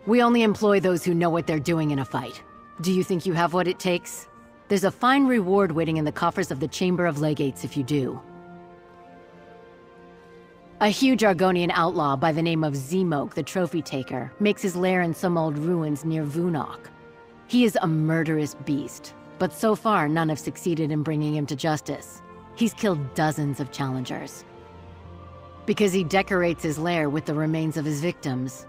We only employ those who know what they're doing in a fight. Do you think you have what it takes? There's a fine reward waiting in the coffers of the Chamber of Legates if you do. A huge Argonian outlaw by the name of Zemok, the Trophy Taker, makes his lair in some old ruins near Vunok. He is a murderous beast, but so far none have succeeded in bringing him to justice. He's killed dozens of challengers. Because he decorates his lair with the remains of his victims,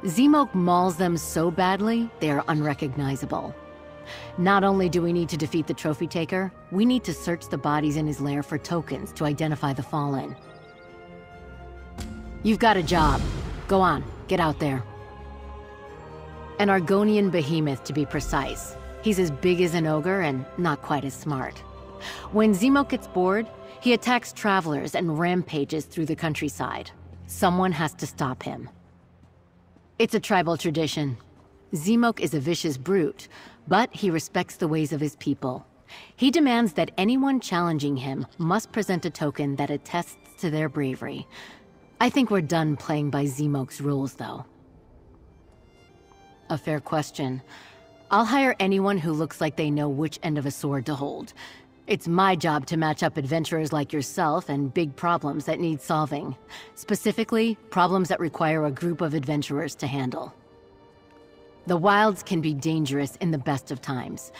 Zemok mauls them so badly, they are unrecognizable. Not only do we need to defeat the Trophy Taker, we need to search the bodies in his lair for tokens to identify the fallen. You've got a job. Go on, get out there. An Argonian behemoth, to be precise. He's as big as an ogre and not quite as smart. When Zemok gets bored, he attacks travelers and rampages through the countryside. Someone has to stop him. It's a tribal tradition. Zemok is a vicious brute, but he respects the ways of his people. He demands that anyone challenging him must present a token that attests to their bravery. I think we're done playing by Zemok's rules, though. A fair question. I'll hire anyone who looks like they know which end of a sword to hold. It's my job to match up adventurers like yourself and big problems that need solving. Specifically, problems that require a group of adventurers to handle. The wilds can be dangerous in the best of times,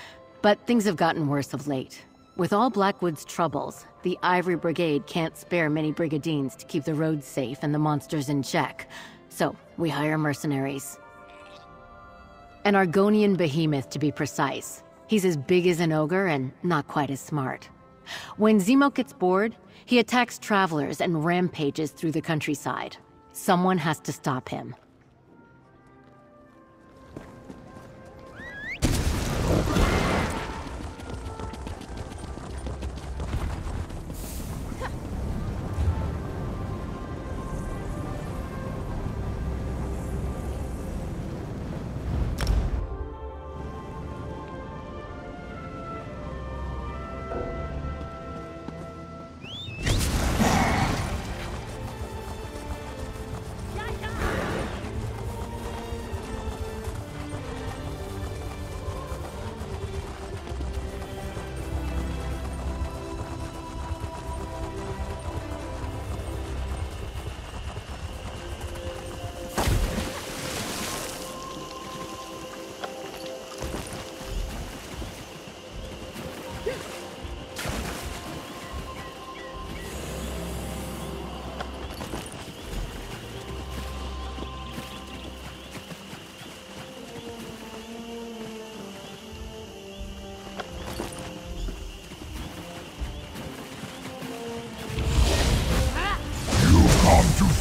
but things have gotten worse of late. With all Blackwood's troubles, the Ivory Brigade can't spare many brigadines to keep the roads safe and the monsters in check, so we hire mercenaries. An Argonian behemoth, to be precise. He's as big as an ogre and not quite as smart. When Zemok gets bored, he attacks travelers and rampages through the countryside. Someone has to stop him.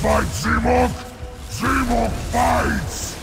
Fight, Zemok! Zemok fights!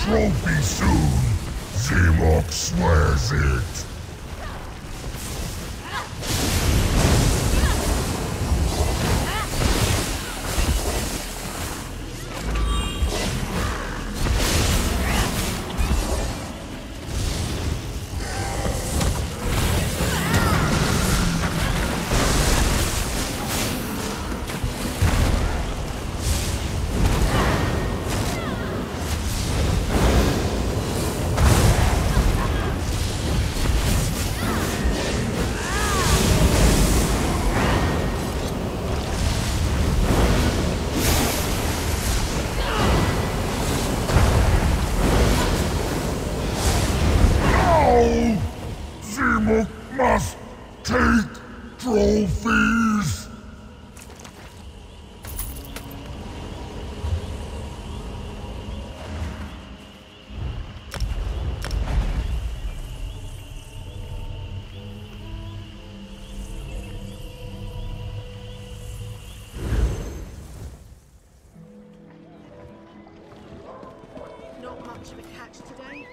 Trophy soon, Zemok swears it. must take trophies. Not much of a catch today.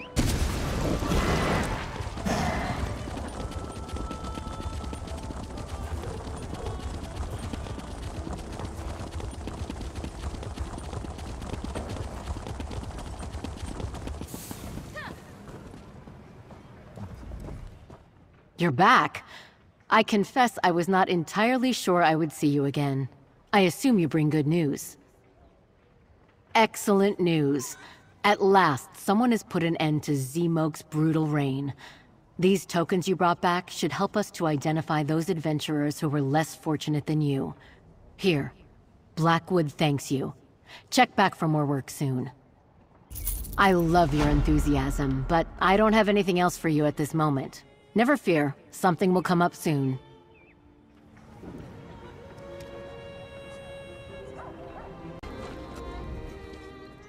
You're back. I confess I was not entirely sure I would see you again. I assume you bring good news. Excellent news. At last, someone has put an end to Zemog's brutal reign. These tokens you brought back should help us to identify those adventurers who were less fortunate than you. Here, Blackwood thanks you. Check back for more work soon. I love your enthusiasm, but I don't have anything else for you at this moment. Never fear, something will come up soon.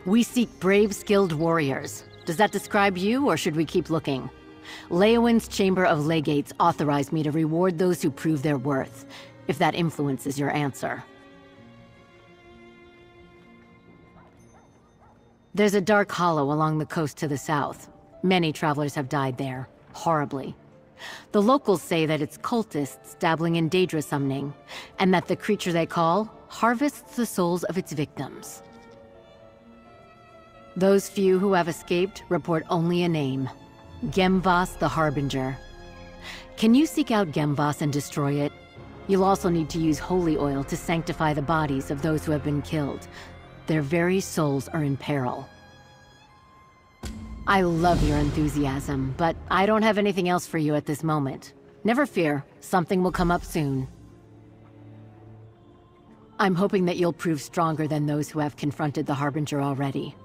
We seek brave, skilled warriors. Does that describe you, or should we keep looking? Leowin's Chamber of Legates authorized me to reward those who prove their worth, if that influences your answer. There's a dark hollow along the coast to the south. Many travelers have died there, horribly. The locals say that it's cultists dabbling in Daedra summoning, and that the creature they call harvests the souls of its victims. Those few who have escaped report only a name: Gemvas the Harbinger. Can you seek out Gemvas and destroy it? You'll also need to use holy oil to sanctify the bodies of those who have been killed. Their very souls are in peril. I love your enthusiasm, but I don't have anything else for you at this moment. Never fear, something will come up soon. I'm hoping that you'll prove stronger than those who have confronted the Harbinger already.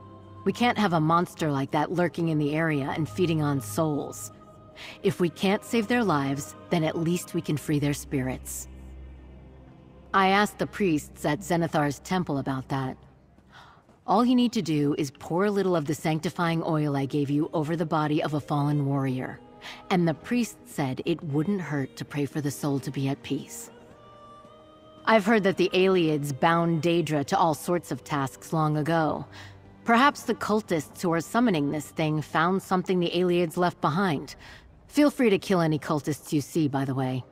We can't have a monster like that lurking in the area and feeding on souls. If we can't save their lives, then at least we can free their spirits. I asked the priests at Zenithar's temple about that. All you need to do is pour a little of the sanctifying oil I gave you over the body of a fallen warrior. And the priest said it wouldn't hurt to pray for the soul to be at peace. I've heard that the Aelids bound Daedra to all sorts of tasks long ago. Perhaps the cultists who are summoning this thing found something the Aelids left behind. Feel free to kill any cultists you see, by the way.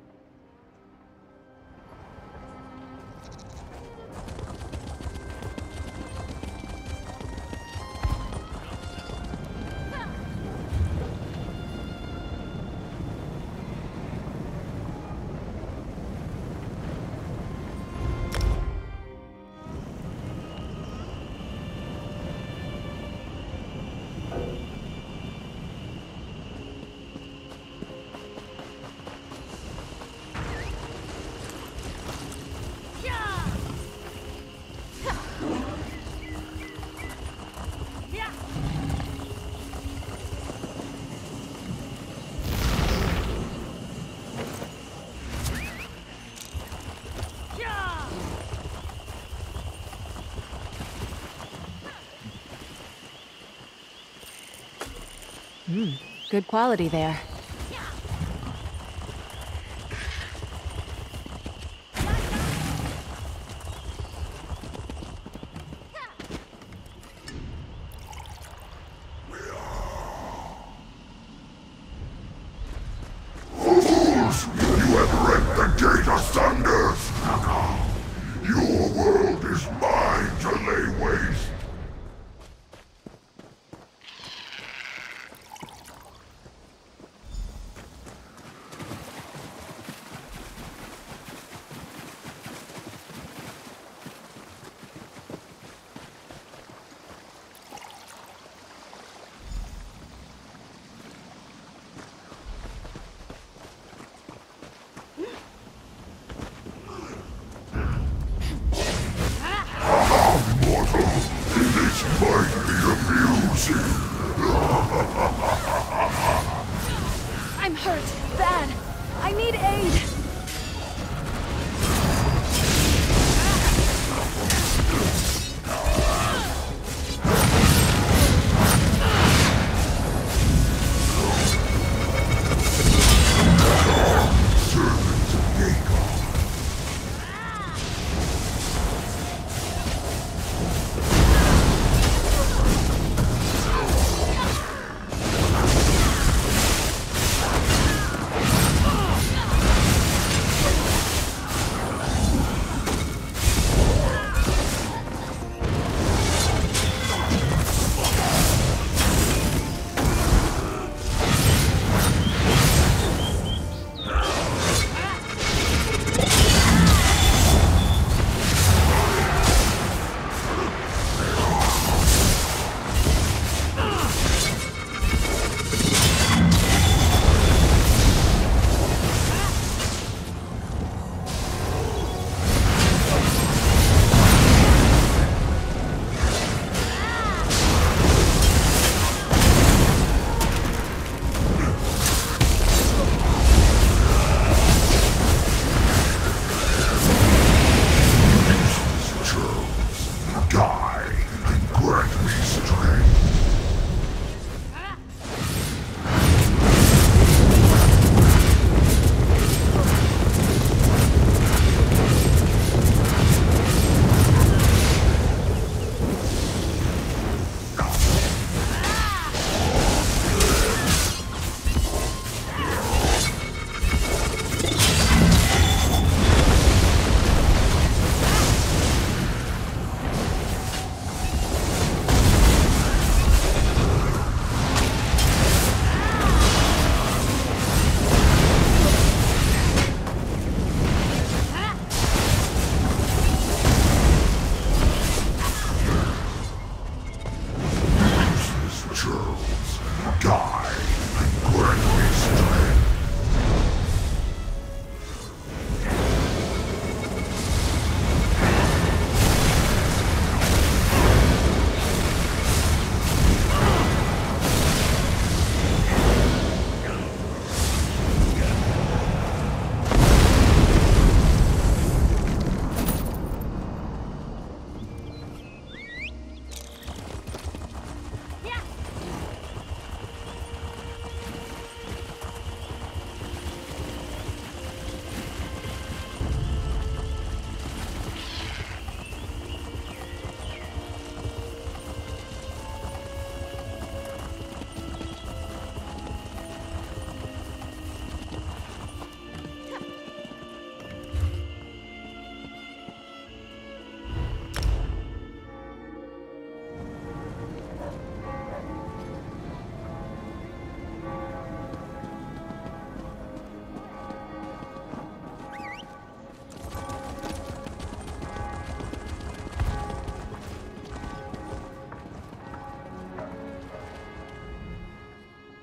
Good quality there. Fools! You have rent the gate asunder! Your world is mine to lay waste!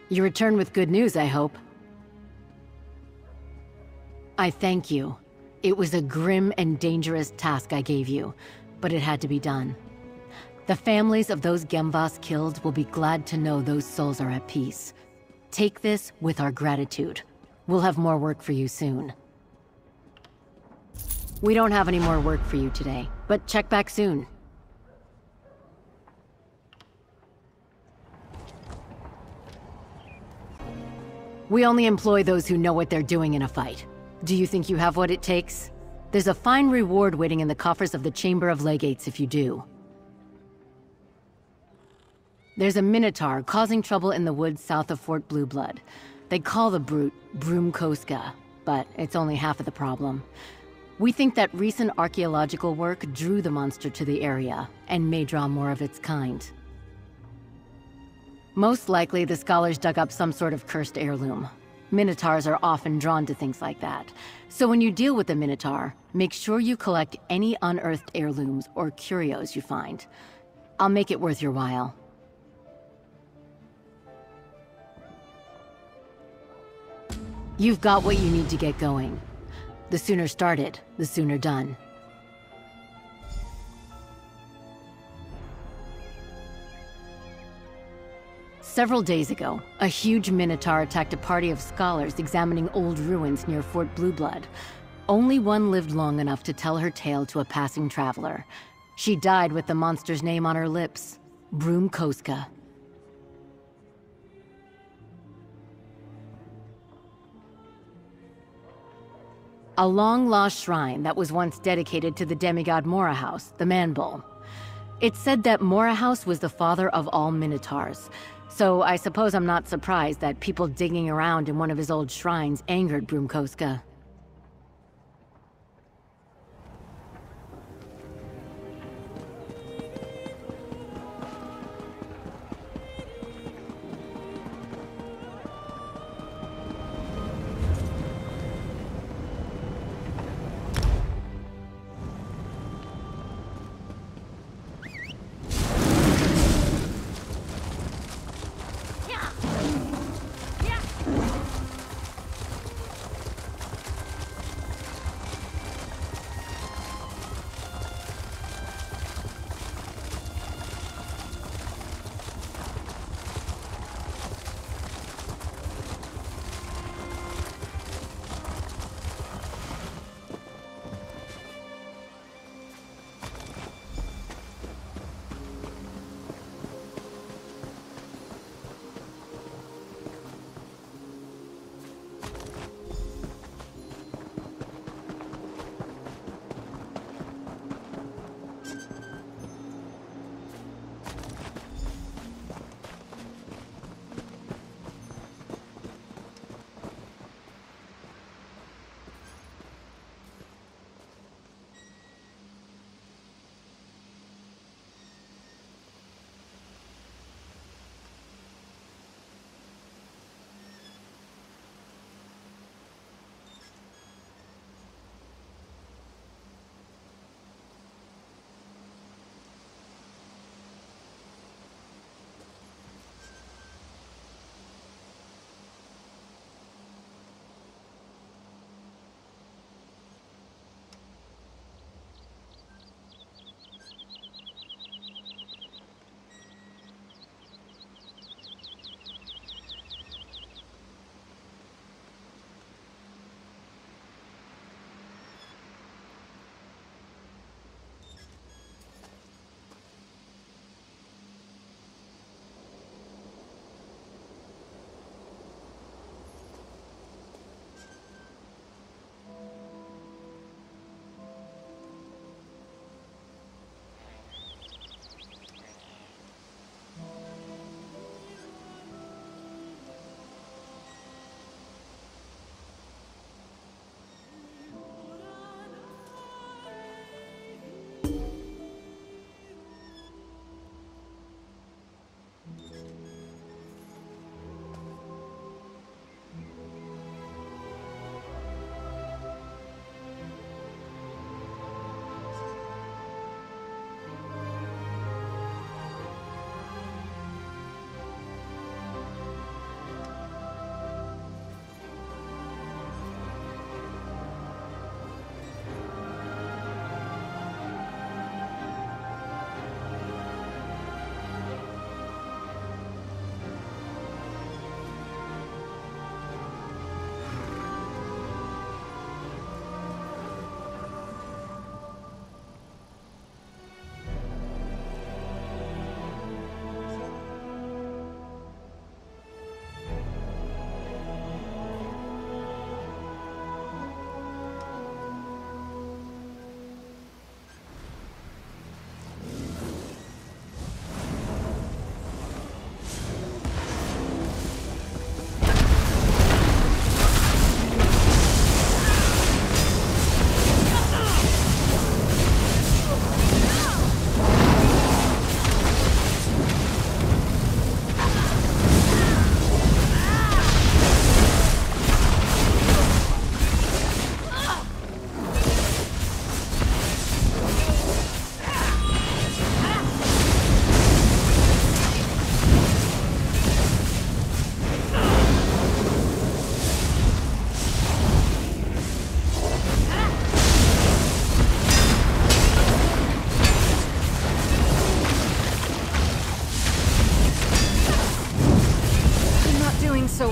You return with good news, I hope. I thank you. It was a grim and dangerous task I gave you, but it had to be done. The families of those Gemvas killed will be glad to know those souls are at peace. Take this with our gratitude. We'll have more work for you soon. We don't have any more work for you today, but check back soon. We only employ those who know what they're doing in a fight. Do you think you have what it takes? There's a fine reward waiting in the coffers of the Chamber of Legates if you do. There's a Minotaur causing trouble in the woods south of Fort Blueblood. They call the brute Broomkoska, but it's only half of the problem. We think that recent archaeological work drew the monster to the area, and may draw more of its kind. Most likely, the scholars dug up some sort of cursed heirloom. Minotaurs are often drawn to things like that. So when you deal with the Minotaur, make sure you collect any unearthed heirlooms or curios you find. I'll make it worth your while. You've got what you need to get going. The sooner started, the sooner done. Several days ago, a huge Minotaur attacked a party of scholars examining old ruins near Fort Blueblood. Only one lived long enough to tell her tale to a passing traveler. She died with the monster's name on her lips, Broomkoska. A long-lost shrine that was once dedicated to the demigod Morahouse, the Man-Bull. It's said that Morahouse was the father of all Minotaurs, so I suppose I'm not surprised that people digging around in one of his old shrines angered Broomkoska.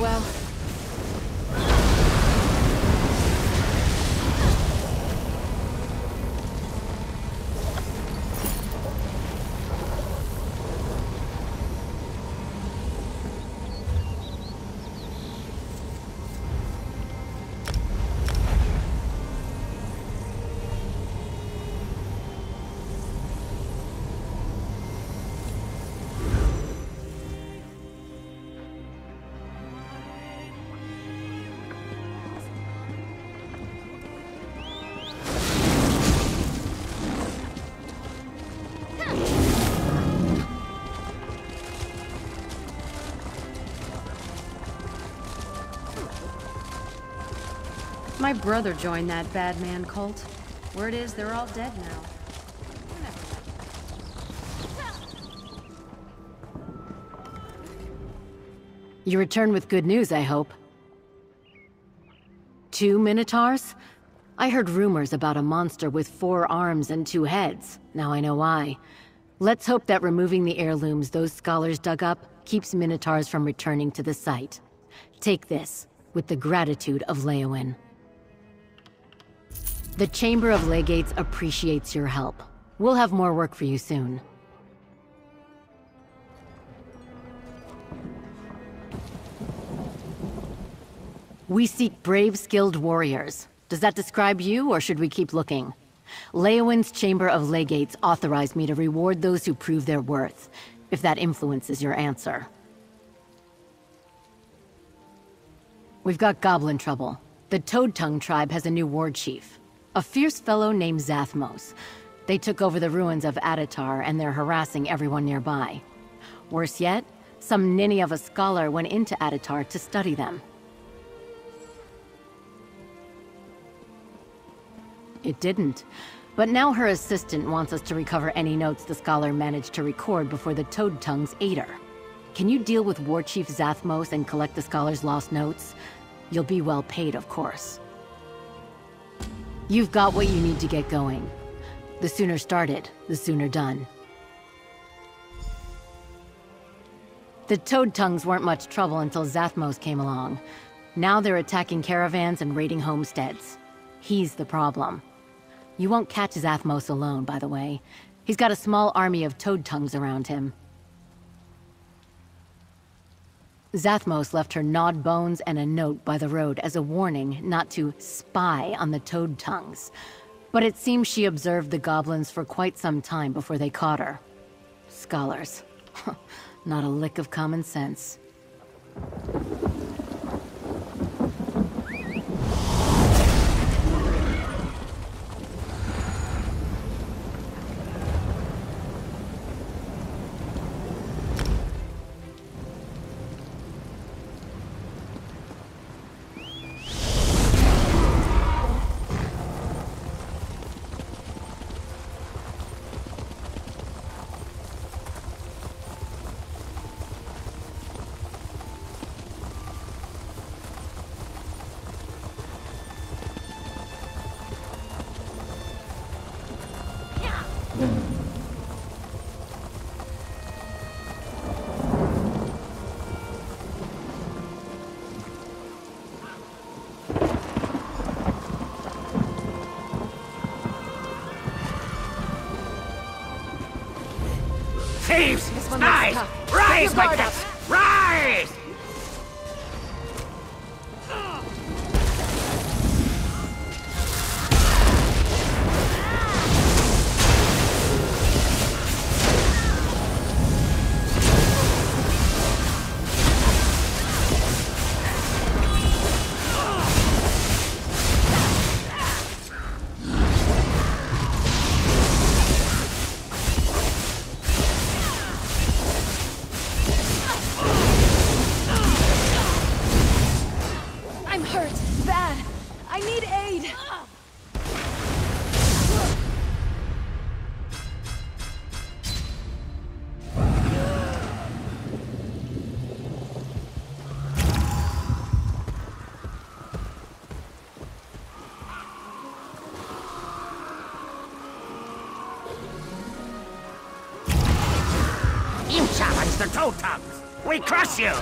well. My brother joined that bad man cult. Word is they're all dead now. You return with good news, I hope. 2 Minotaurs? I heard rumors about a monster with 4 arms and 2 heads. Now I know why. Let's hope that removing the heirlooms those scholars dug up keeps Minotaurs from returning to the site. Take this, with the gratitude of Leowyn. The Chamber of Legates appreciates your help. We'll have more work for you soon. We seek brave, skilled warriors. Does that describe you, or should we keep looking? Leowyn's Chamber of Legates authorized me to reward those who prove their worth, if that influences your answer. We've got goblin trouble. The Toad Tongue tribe has a new ward chief. A fierce fellow named Zathmos. They took over the ruins of Adatar, and they're harassing everyone nearby. Worse yet, some ninny of a scholar went into Adatar to study them. It didn't. But now her assistant wants us to recover any notes the scholar managed to record before the Toad Tongues ate her. Can you deal with War Chief Zathmos and collect the scholar's lost notes? You'll be well paid, of course. You've got what you need to get going. The sooner started, the sooner done. The Toad Tongues weren't much trouble until Zathmos came along. Now they're attacking caravans and raiding homesteads. He's the problem. You won't catch Zathmos alone, by the way. He's got a small army of Toad Tongues around him. Zathmos left her gnawed bones and a note by the road as a warning not to spy on the Toad Tongues. But it seems she observed the goblins for quite some time before they caught her. Scholars. Not a lick of common sense. Thieves! Spies! Rise, my cats! Rise! You challenge the Toad Tongues! We crush you!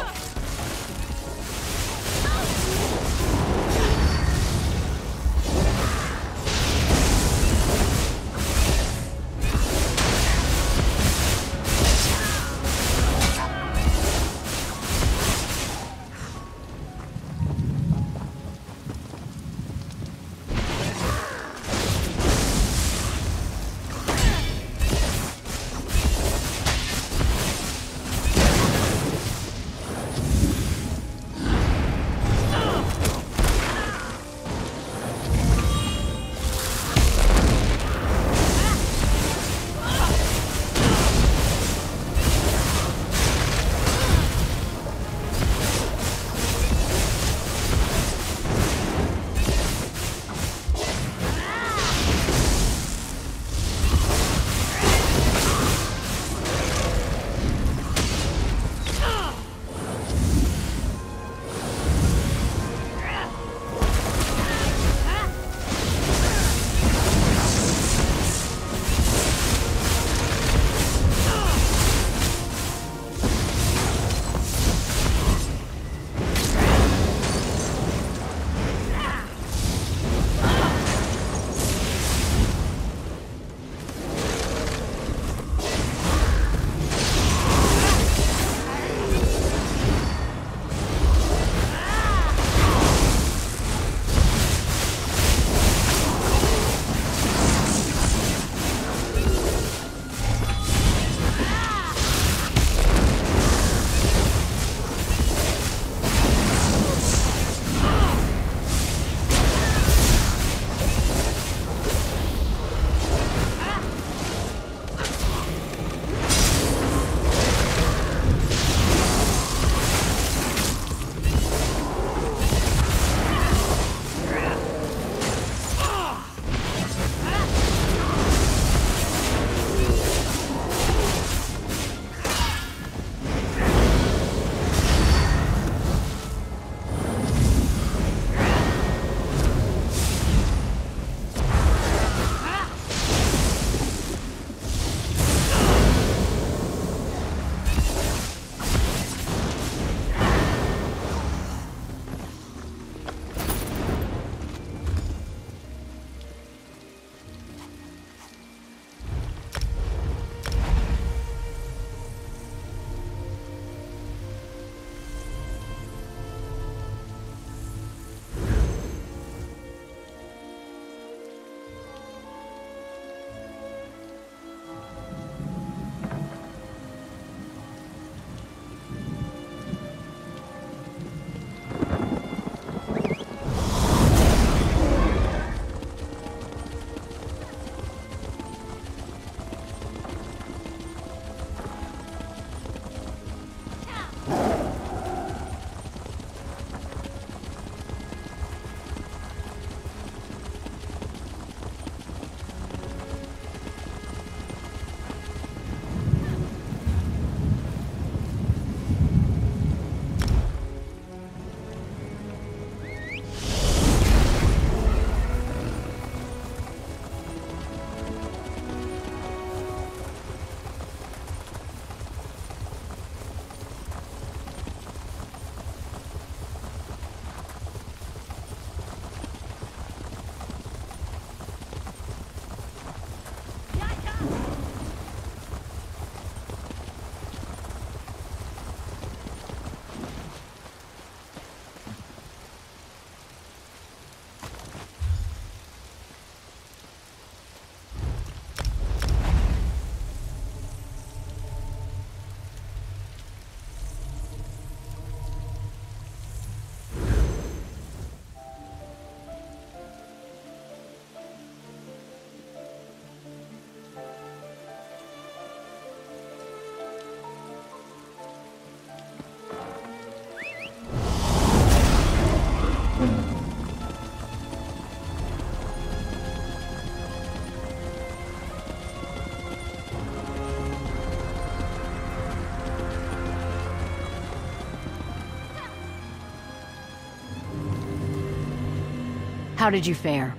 How did you fare?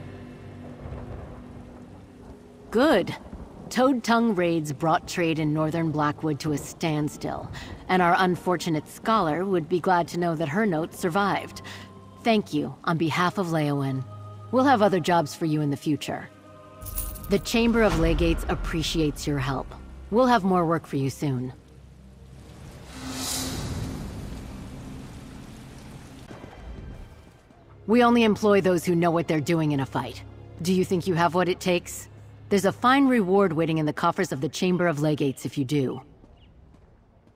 Good. Toad Tongue raids brought trade in northern Blackwood to a standstill, and our unfortunate scholar would be glad to know that her notes survived. Thank you on behalf of Leowyn. We'll have other jobs for you in the future. The Chamber of Legates appreciates your help. We'll have more work for you soon. We only employ those who know what they're doing in a fight. Do you think you have what it takes? There's a fine reward waiting in the coffers of the Chamber of Legates if you do.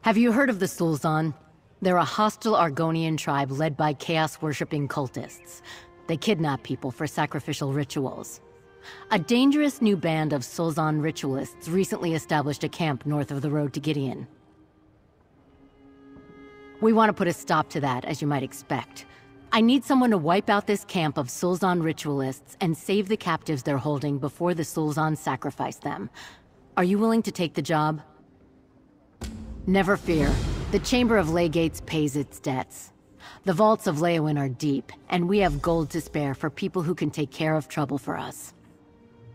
Have you heard of the Sulzon? They're a hostile Argonian tribe led by chaos-worshipping cultists. They kidnap people for sacrificial rituals. A dangerous new band of Sulzon ritualists recently established a camp north of the road to Gideon. We want to put a stop to that, as you might expect. I need someone to wipe out this camp of Sulzon ritualists and save the captives they're holding before the Sulzon sacrifice them. Are you willing to take the job? Never fear. The Chamber of Legates pays its debts. The vaults of Leowyn are deep, and we have gold to spare for people who can take care of trouble for us.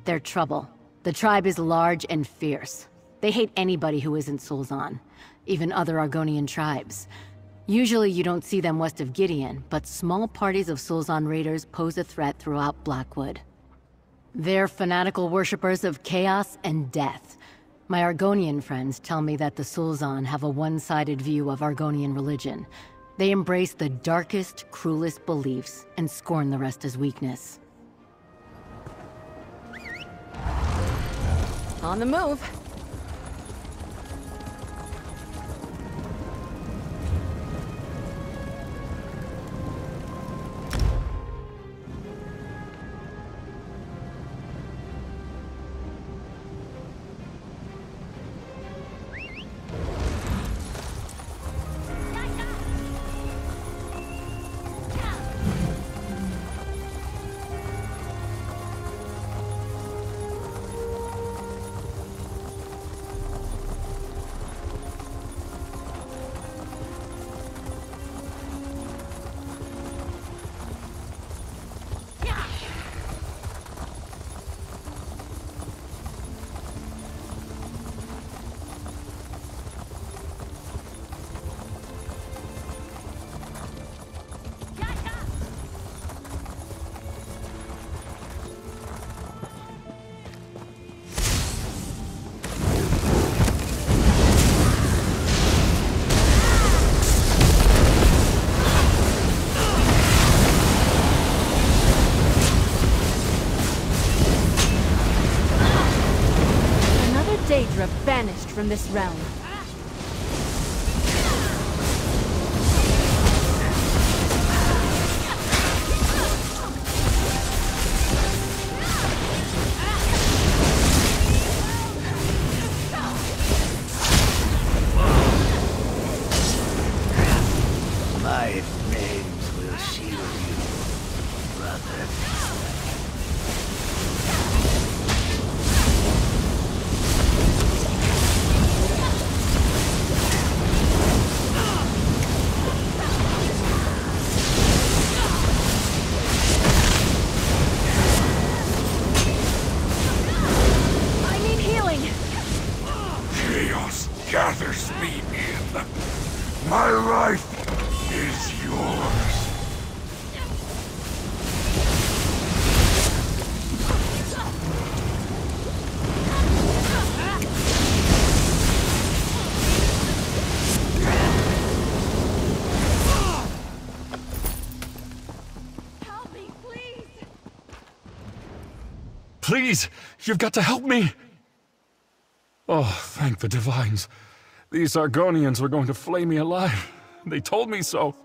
They're trouble. The tribe is large and fierce. They hate anybody who isn't Sulzon, even other Argonian tribes. Usually you don't see them west of Gideon, but small parties of Sulzon raiders pose a threat throughout Blackwood. They're fanatical worshippers of chaos and death. My Argonian friends tell me that the Sulzon have a one-sided view of Argonian religion. They embrace the darkest, cruelest beliefs and scorn the rest as weakness. On the move. Daedra banished from this realm. My friends will shield you, brother. Chaos gathers me in. My life is yours. Help me, please! Please, you've got to help me! Oh, thank the Divines. These Argonians were going to flay me alive. They told me so.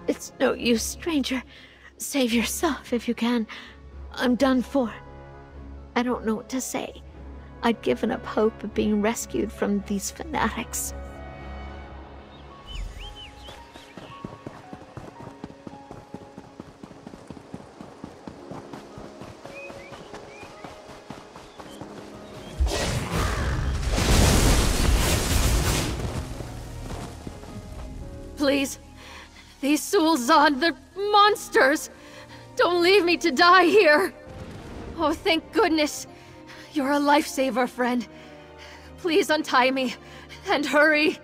It's no use, stranger. Save yourself if you can. I'm done for. I don't know what to say. I'd given up hope of being rescued from these fanatics. please. These Sulzan, they're monsters! Don't leave me to die here! Oh, thank goodness! You're a lifesaver, friend. Please untie me, and hurry!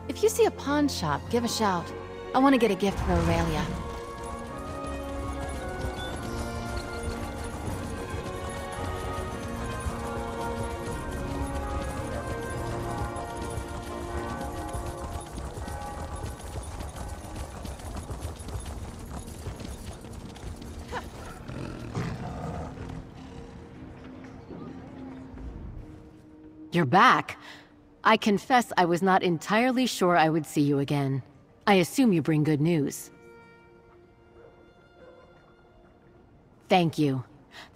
If you see a pawn shop, give a shout. I want to get a gift for Aurelia. You're back. I confess I was not entirely sure I would see you again. I assume you bring good news. Thank you.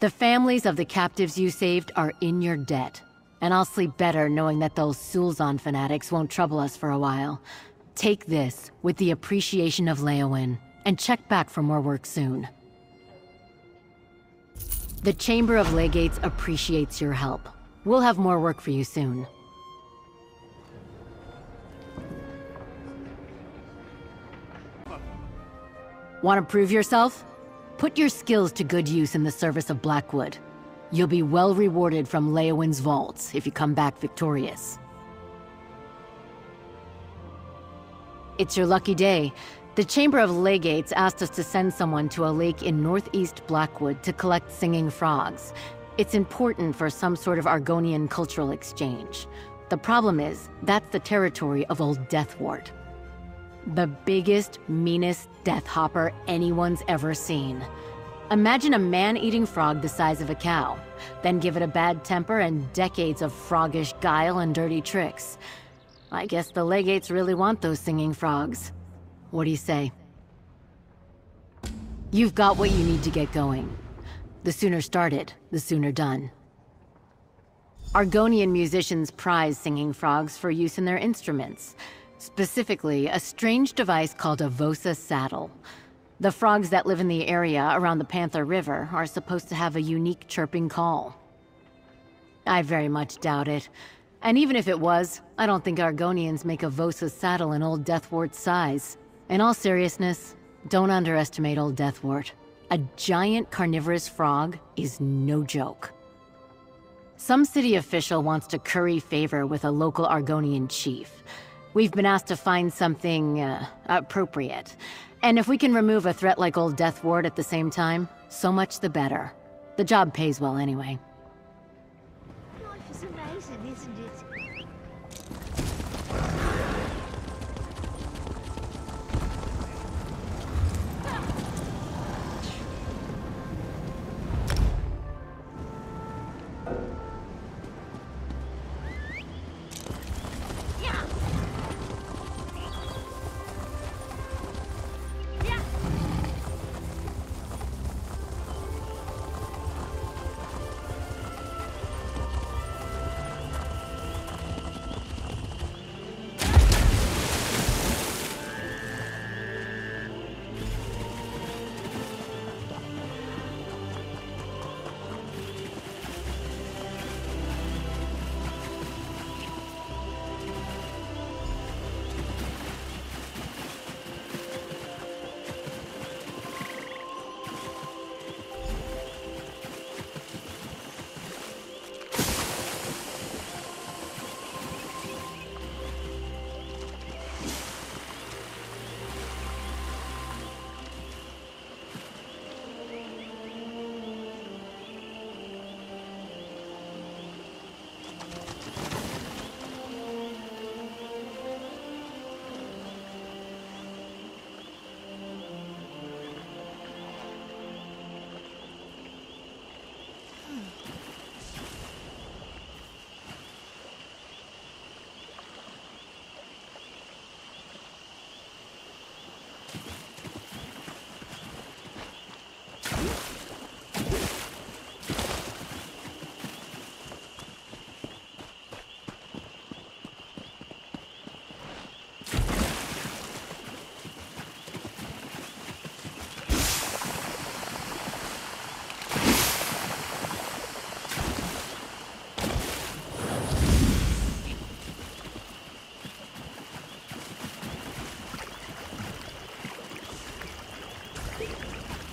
The families of the captives you saved are in your debt. And I'll sleep better knowing that those Sulzan fanatics won't trouble us for a while. Take this, with the appreciation of Leowyn, and check back for more work soon. The Chamber of Legates appreciates your help. We'll have more work for you soon. Want to prove yourself? Put your skills to good use in the service of Blackwood. You'll be well rewarded from Leowyn's vaults if you come back victorious. It's your lucky day. The Chamber of Legates asked us to send someone to a lake in northeast Blackwood to collect singing frogs. It's important for some sort of Argonian cultural exchange. The problem is, that's the territory of Old Deathwort. The biggest, meanest death hopper anyone's ever seen. Imagine a man-eating frog the size of a cow, then give it a bad temper and decades of froggish guile and dirty tricks. I guess the Legates really want those singing frogs. What do you say? You've got what you need to get going. The sooner started, the sooner done. Argonian musicians prize singing frogs for use in their instruments. Specifically, a strange device called a Vosa saddle. The frogs that live in the area around the Panther River are supposed to have a unique chirping call. I very much doubt it. And even if it was, I don't think Argonians make a Vosa saddle in Old Deathwort's size. In all seriousness, don't underestimate Old Deathwort. A giant carnivorous frog is no joke. Some city official wants to curry favor with a local Argonian chief. We've been asked to find something, appropriate. And if we can remove a threat like Old Deathwort at the same time, so much the better. The job pays well anyway. Life is amazing, isn't it?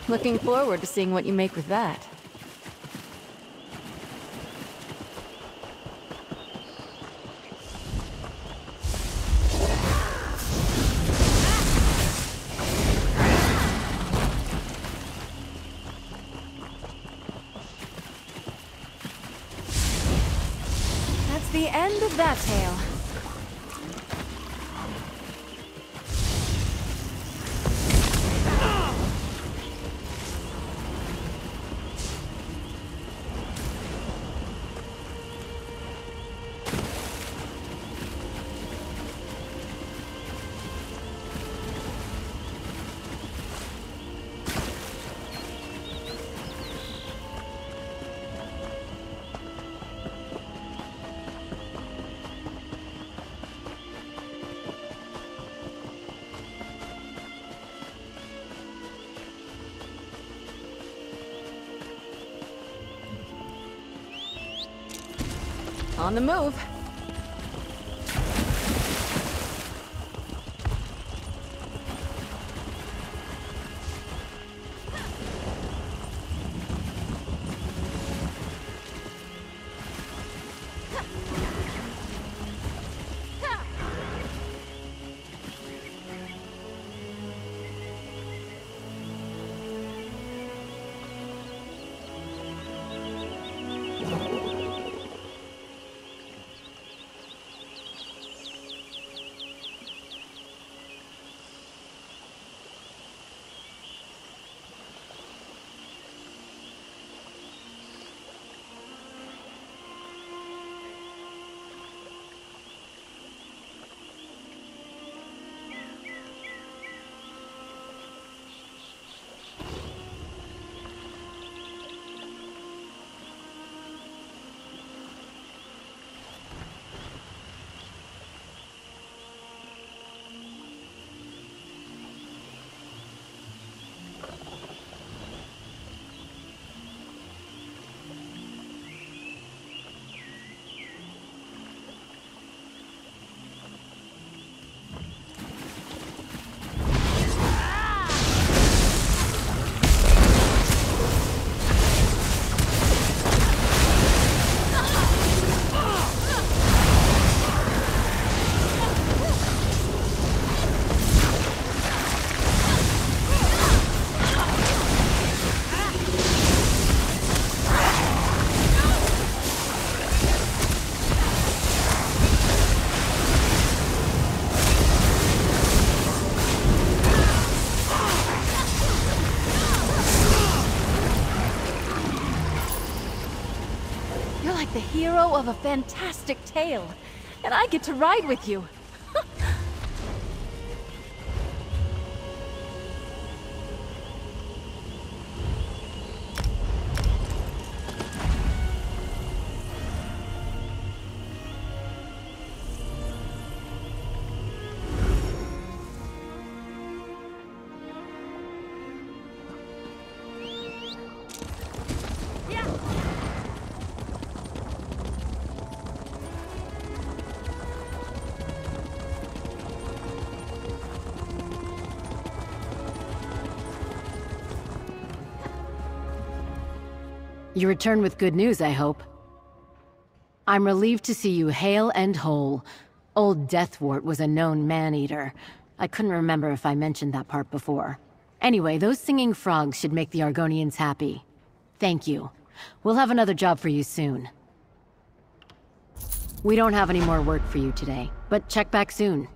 Looking forward to seeing what you make with that. That's the end of that tale. On the move. Like the hero of a fantastic tale, and I get to ride with you. You return with good news, I hope. I'm relieved to see you hale and whole. Old Deathwort was a known man-eater. I couldn't remember if I mentioned that part before. Anyway, those singing frogs should make the Argonians happy. Thank you. We'll have another job for you soon. We don't have any more work for you today, but check back soon.